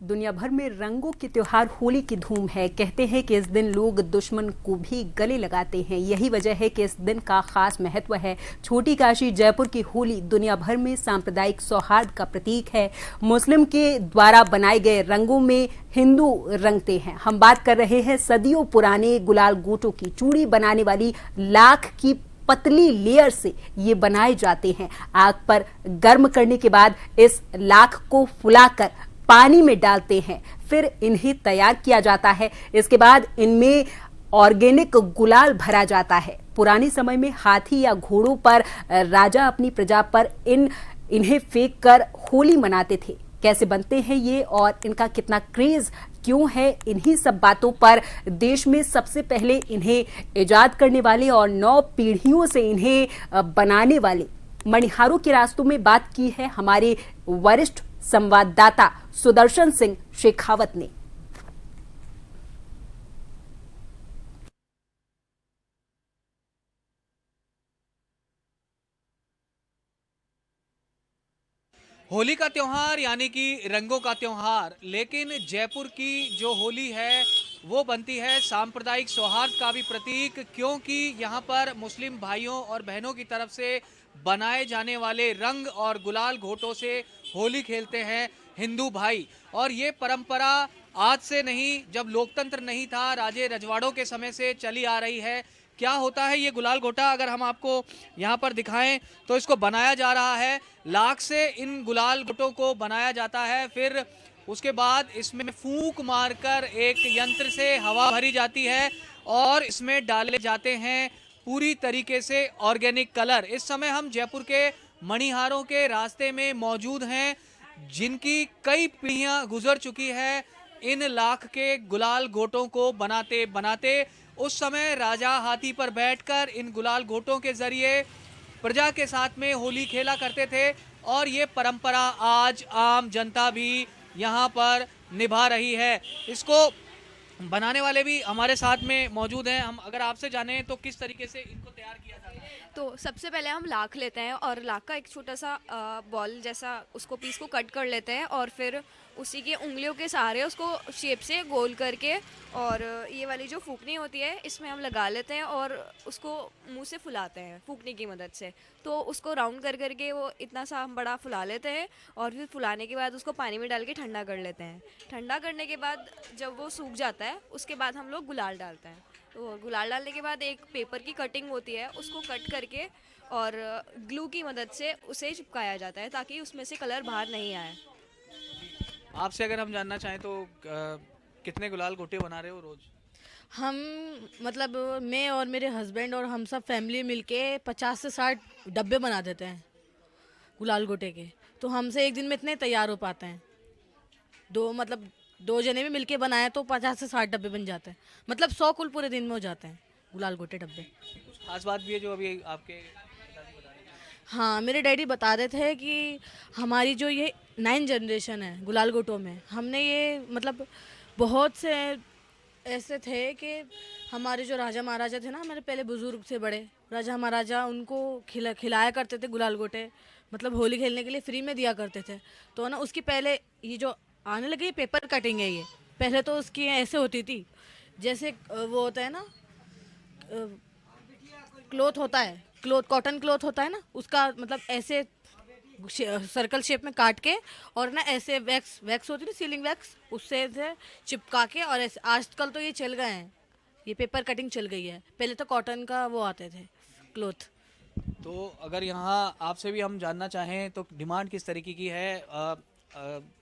दुनिया भर में रंगों के त्योहार होली की धूम है। कहते हैं कि इस दिन लोग दुश्मन को भी गले लगाते हैं। यही वजह है कि इस दिन का खास महत्व है। छोटी काशी जयपुर की होली दुनिया भर में सांप्रदायिक सौहार्द का प्रतीक है। मुस्लिम के द्वारा बनाए गए रंगों में हिंदू रंगते हैं। हम बात कर रहे हैं सदियों पुराने गुलाल गोटों की। चूड़ी बनाने वाली लाख की पतली लेयर से ये बनाए जाते हैं। आग पर गर्म करने के बाद इस लाख को फुलाकर पानी में डालते हैं, फिर इन्हें तैयार किया जाता है। इसके बाद इनमें ऑर्गेनिक गुलाल भरा जाता है। पुराने समय में हाथी या घोड़ों पर राजा अपनी प्रजा पर इन्हें फेंक कर होली मनाते थे। कैसे बनते हैं ये और इनका कितना क्रेज क्यों है, इन्हीं सब बातों पर देश में सबसे पहले इन्हें इजाद करने वाले और 9 पीढ़ियों से इन्हें बनाने वाले मणिहारों के रास्तों में बात की है हमारे वरिष्ठ संवाददाता सुदर्शन सिंह शेखावत ने। होली का त्योहार यानी कि रंगों का त्योहार, लेकिन जयपुर की जो होली है वो बनती है सांप्रदायिक सौहार्द का भी प्रतीक, क्योंकि यहाँ पर मुस्लिम भाइयों और बहनों की तरफ से बनाए जाने वाले रंग और गुलाल घोटों से होली खेलते हैं हिंदू भाई। और ये परंपरा आज से नहीं, जब लोकतंत्र नहीं था, राजे रजवाड़ों के समय से चली आ रही है। क्या होता है ये गुलाल घोटा, अगर हम आपको यहाँ पर दिखाएं तो इसको बनाया जा रहा है। लाख से इन गुलाल घोटों को बनाया जाता है, फिर उसके बाद इसमें फूंक मारकर एक यंत्र से हवा भरी जाती है और इसमें डाले जाते हैं पूरी तरीके से ऑर्गेनिक कलर। इस समय हम जयपुर के मणिहारों के रास्ते में मौजूद हैं, जिनकी कई पीढ़ियां गुजर चुकी है इन लाख के गुलाल घोटों को बनाते बनाते। उस समय राजा हाथी पर बैठकर इन गुलाल घोटों के जरिए प्रजा के साथ में होली खेला करते थे और ये परंपरा आज आम जनता भी यहाँ पर निभा रही है। इसको बनाने वाले भी हमारे साथ में मौजूद हैं। हम अगर आपसे जानें तो किस तरीके से इनको तैयार किया जाता है? तो सबसे पहले हम लाख लेते हैं और लाख का एक छोटा सा बॉल जैसा उसको पीस को कट कर लेते हैं और फिर उसी के उंगलियों के सहारे उसको शेप से गोल करके और ये वाली जो फूकनी होती है इसमें हम लगा लेते हैं और उसको मुंह से फुलाते हैं फूकनी की मदद से। तो उसको राउंड कर करके वो इतना सा हम बड़ा फुला लेते हैं और फिर फुलाने के बाद उसको पानी में डाल के ठंडा कर लेते हैं। ठंडा करने के बाद जब वो सूख जाता है उसके बाद हम लोग गुलाल डालते हैं। तो गुलाल डालने के बाद एक पेपर की कटिंग होती है, उसको कट करके और ग्लू की मदद से उसे चिपकाया जाता है ताकि उसमें से कलर बाहर नहीं आए। आपसे अगर हम जानना चाहें तो कितने गुलाल घोटे बना रहे हो रोज? हम मतलब मैं और मेरे हस्बैंड और हम सब फैमिली मिलके 50 से 60 डब्बे बना देते हैं गुलाल गोटे के। तो हमसे एक दिन में इतने तैयार हो पाते हैं। दो जने भी मिलके बनाए तो 50 से 60 डब्बे बन जाते हैं। मतलब 100 कुल पूरे दिन में हो जाते हैं गुलाल गोटे डब्बे। कुछ खास बात भी है जो अभी आपके पिताजी बता रहे थे? हाँ, मेरे डैडी बता रहे थे कि हमारी जो ये 9 जनरेशन है गुलाल गोटों में, हमने ये मतलब बहुत से ऐसे थे कि हमारे जो राजा महाराजा थे ना, हमारे पहले बुजुर्ग थे बड़े राजा महाराजा, उनको खिलाया करते थे गुलाल गोटे। मतलब होली खेलने के लिए फ्री में दिया करते थे। तो ना उसकी पहले ये जो आने लगी पेपर कटिंग है, ये पहले तो उसकी ऐसे होती थी जैसे वो होता है ना, क्लॉथ होता है, क्लॉथ कॉटन क्लॉथ होता है ना, उसका मतलब ऐसे सर्कल शेप में काट के और ना ऐसे वैक्स होती है ना, सीलिंग वैक्स, उससे चिपका के। और ऐसे आजकल तो ये चल गए हैं, ये पेपर कटिंग चल गई है। पहले तो कॉटन का वो आते थे क्लॉथ। तो अगर यहाँ आपसे भी हम जानना चाहें तो डिमांड किस तरीके की है?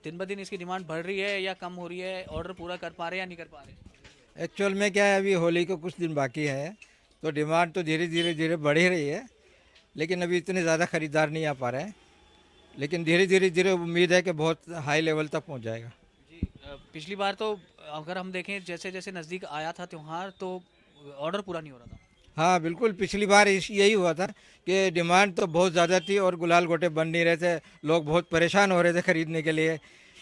दिन ब दिन इसकी डिमांड बढ़ रही है या कम हो रही है? ऑर्डर पूरा कर पा रहे हैं या नहीं कर पा रहे? एक्चुअल में क्या है, अभी होली को कुछ दिन बाकी है तो डिमांड तो धीरे धीरे बढ़ ही रही है, लेकिन अभी इतने ज़्यादा ख़रीदार नहीं आ पा रहे हैं। लेकिन धीरे धीरे उम्मीद है कि बहुत हाई लेवल तक पहुंच जाएगा। जी, पिछली बार तो अगर हम देखें जैसे जैसे नज़दीक आया था त्यौहार तो ऑर्डर पूरा नहीं हो रहा था। हाँ बिल्कुल, पिछली बार यही हुआ था कि डिमांड तो बहुत ज़्यादा थी और गुलाल गोटे बन नहीं रहे थे। लोग बहुत परेशान हो रहे थे ख़रीदने के लिए,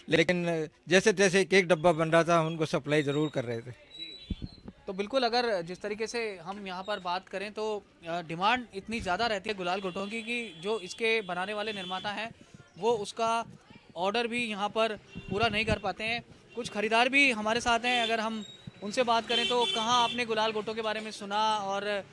लेकिन जैसे तैसे एक एक डब्बा बन रहा था, उनको सप्लाई ज़रूर कर रहे थे। तो बिल्कुल, अगर जिस तरीके से हम यहाँ पर बात करें तो डिमांड इतनी ज़्यादा रहती है गुलाल घोटों की कि जो इसके बनाने वाले निर्माता हैं वो उसका ऑर्डर भी यहाँ पर पूरा नहीं कर पाते हैं। कुछ खरीदार भी हमारे साथ हैं, अगर हम उनसे बात करें तो कहाँ आपने गुलाल गोटों के बारे में सुना और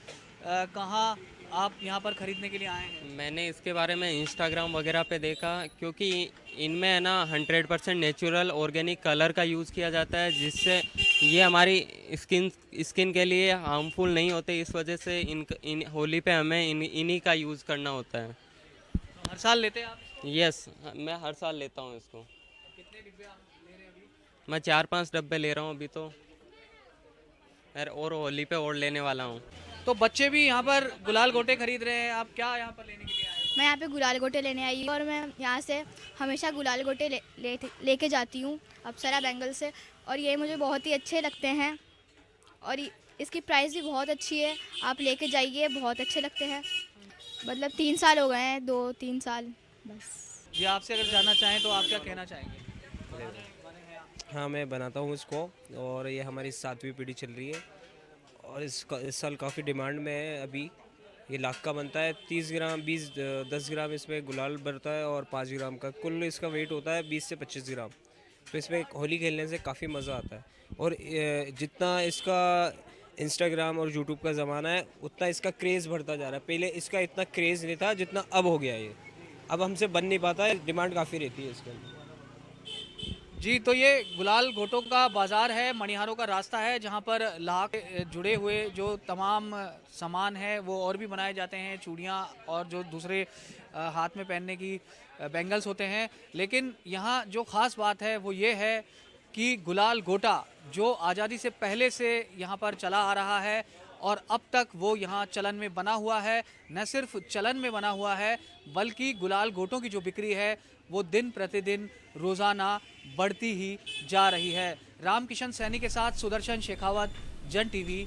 कहाँ आप यहाँ पर खरीदने के लिए आए हैं? मैंने इसके बारे में इंस्टाग्राम वगैरह पे देखा, क्योंकि इनमें है ना 100% नेचुरल ऑर्गेनिक कलर का यूज़ किया जाता है, जिससे ये हमारी स्किन के लिए हार्मफुल नहीं होते। इस वजह से इन होली पे हमें इन्हीं का यूज़ करना होता है। तो हर साल लेते हैं आप? यस, मैं हर साल लेता हूँ इसको। कितने डिब्बे आप ले रहे हैं अभी? मैं 4-5 डब्बे ले रहा हूँ अभी तो, और होली पे और लेने वाला हूँ। तो बच्चे भी यहाँ पर गुलाल गोटे खरीद रहे हैं। आप क्या यहाँ पर लेने के लिए आए हो? मैं यहाँ पे गुलाल गोटे लेने आई हूँ और मैं यहाँ से हमेशा गुलाल गोटे लेके जाती हूँ अप्सरा बैंगल से, और ये मुझे बहुत ही अच्छे लगते हैं और इसकी प्राइस भी बहुत अच्छी है। आप लेके जाइए, बहुत अच्छे लगते हैं। मतलब 3 साल हो गए हैं, 2-3 साल बस। जी, आपसे अगर जानना चाहें तो आप क्या कहना चाहेंगे? हाँ, मैं बनाता हूँ इसको और ये हमारी 7वीं पीढ़ी चल रही है और इस साल काफ़ी डिमांड में है। अभी ये लाख का बनता है, 30 ग्राम 10 ग्राम इसमें गुलाल भरता है और 5 ग्राम का कुल इसका वेट होता है 20 से 25 ग्राम। तो इसमें होली खेलने से काफ़ी मज़ा आता है और जितना इसका इंस्टाग्राम और यूट्यूब का ज़माना है उतना इसका क्रेज़ बढ़ता जा रहा है। पहले इसका इतना क्रेज़ नहीं था जितना अब हो गया। ये अब हमसे बन नहीं पाता है, डिमांड काफ़ी रहती है इसके अंदर। जी, तो ये गुलाल गोटों का बाज़ार है, मणिहारों का रास्ता है, जहाँ पर लाख जुड़े हुए जो तमाम सामान है वो और भी बनाए जाते हैं, चूड़ियाँ और जो दूसरे हाथ में पहनने की बैंगल्स होते हैं। लेकिन यहाँ जो ख़ास बात है वो ये है कि गुलाल गोटा जो आज़ादी से पहले से यहाँ पर चला आ रहा है और अब तक वो यहाँ चलन में बना हुआ है। न सिर्फ चलन में बना हुआ है बल्कि गुलाल गोटों की जो बिक्री है वो दिन प्रतिदिन रोज़ाना बढ़ती ही जा रही है। रामकिशन सैनी के साथ सुदर्शन शेखावत, जन टीवी,